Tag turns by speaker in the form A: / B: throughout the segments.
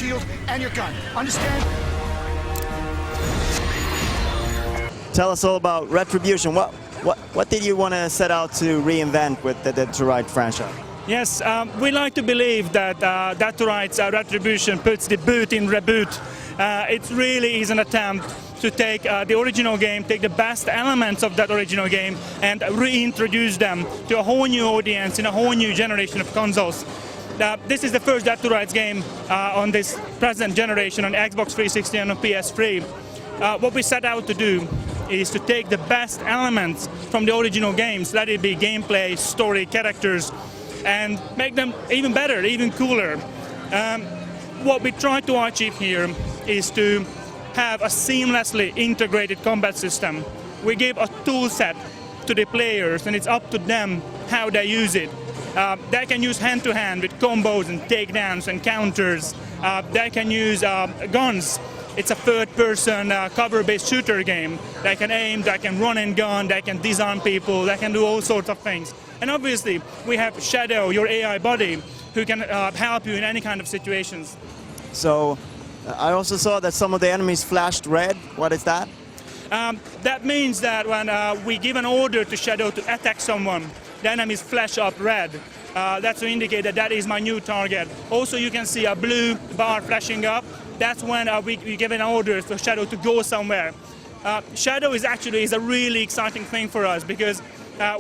A: shield, and your gun. Understand?
B: Tell us all about Retribution. What did you want to set out to reinvent with the Dead to Right franchise?
C: Yes, we like to believe that Dead to Right's Retribution puts the boot in reboot. It really is an attempt to take the original game, take the best elements of that original game and reintroduce them to a whole new audience in a whole new generation of consoles. This is the first Dead to Right's game on this present generation on Xbox 360 and on PS3. What we set out to do is to take the best elements from the original games, let it be gameplay, story, characters, and make them even better, even cooler. What we try to achieve here is to have a seamlessly integrated combat system. We give a tool set to the players and it's up to them how they use it. They can use hand-to-hand with combos and takedowns and counters. They can use guns. It's a third-person cover-based shooter game. They can aim, they can run and gun, they can disarm people, they can do all sorts of things. And obviously, we have Shadow, your AI buddy, who can help you in any kind of situations.
B: So, I also saw that some of the enemies flashed red. What is that?
C: That means that when we give an order to Shadow to attack someone, the enemies flash up red. That's to indicate that that is my new target. Also, you can see a blue bar flashing up. That's when we give an order for Shadow to go somewhere. Shadow is a really exciting thing for us because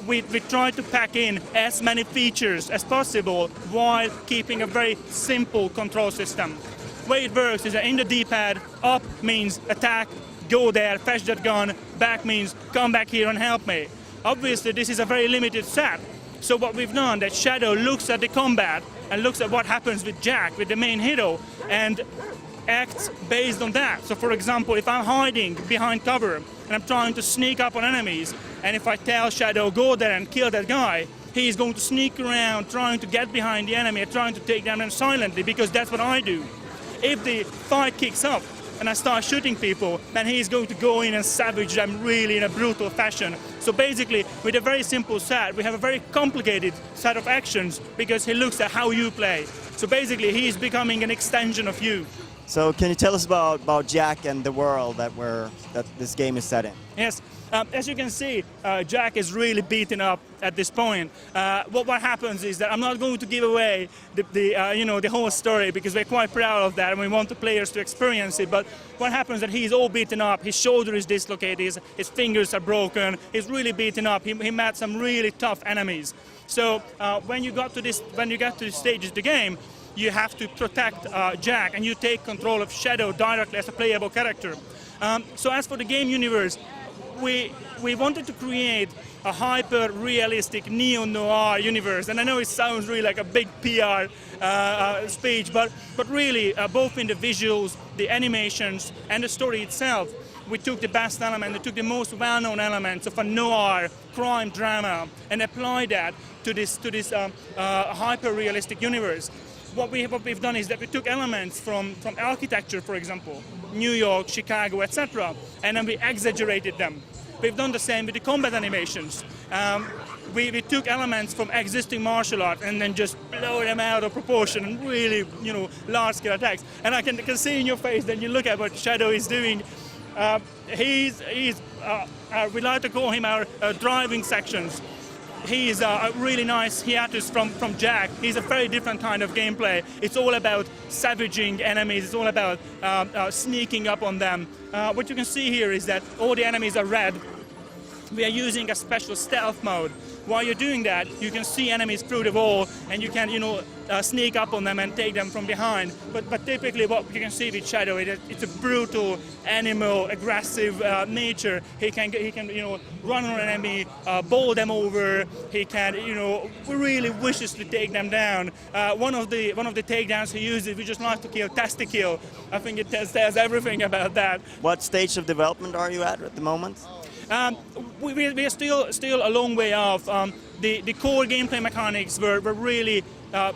C: we try to pack in as many features as possible while keeping a very simple control system. The way it works is that in the D-pad, up means attack, go there, fetch that gun, back means come back here and help me. Obviously, this is a very limited set. So what we've done, that Shadow looks at the combat and looks at what happens with Jack, with the main hero, and acts based on that. So for example, if I'm hiding behind cover and I'm trying to sneak up on enemies, and if I tell Shadow, go there and kill that guy, he is going to sneak around trying to get behind the enemy and trying to take them down silently, because that's what I do. If the fight kicks up and I start shooting people, then he's going to go in and savage them really in a brutal fashion. So basically, with a very simple set, we have a very complicated set of actions because he looks at how you play. So basically, he is becoming an extension of you.
B: So can you tell us about Jack and the world that this game is set in?
C: Yes, as you can see, Jack is really beaten up at this point. What happens is that I'm not going to give away the whole story because we're quite proud of that and we want the players to experience it. But what happens is that he's all beaten up, his shoulder is dislocated, his fingers are broken, he's really beaten up. He met some really tough enemies. So when you get to this stage of the game, you have to protect Jack and you take control of Shadow directly as a playable character. So as for the game universe, we wanted to create a hyper-realistic neo-noir universe, and I know it sounds really like a big PR speech, but really both in the visuals, the animations, and the story itself, we took the best element, we took the most well-known elements of a noir crime drama and applied that to this hyper-realistic universe. What we've done is that we took elements from architecture, for example, New York, Chicago, etc., and then we exaggerated them. We've done the same with the combat animations. We took elements from existing martial art and then just blow them out of proportion and really, large-scale attacks. And I can see in your face that you look at what Shadow is doing. We like to call him our driving sections. He's a really nice hiatus from Jack. He's a very different kind of gameplay. It's all about savaging enemies. It's all about sneaking up on them. What you can see here is that all the enemies are red. We are using a special stealth mode. While you're doing that, you can see enemies through the wall, and you can, sneak up on them and take them from behind. But typically, what you can see with Shadow, it's a brutal, animal, aggressive nature. He can run on an enemy, bowl them over. He can, really viciously take them down. One of the takedowns he uses, we just like to kill, test to kill. I think it says everything about that.
B: What stage of development are you at the moment?
C: We are still a long way off. The core gameplay mechanics were really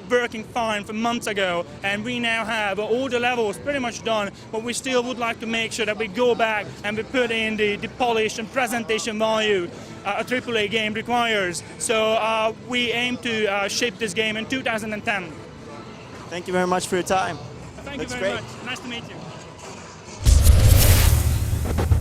C: working fine from months ago, and we now have all the levels pretty much done, but we still would like to make sure that we go back and we put in the polish and presentation value a AAA game requires. So we aim to ship this game in 2010.
B: Thank you very much for your time.
C: Thank
B: That's
C: you very
B: great.
C: much. Nice to meet you.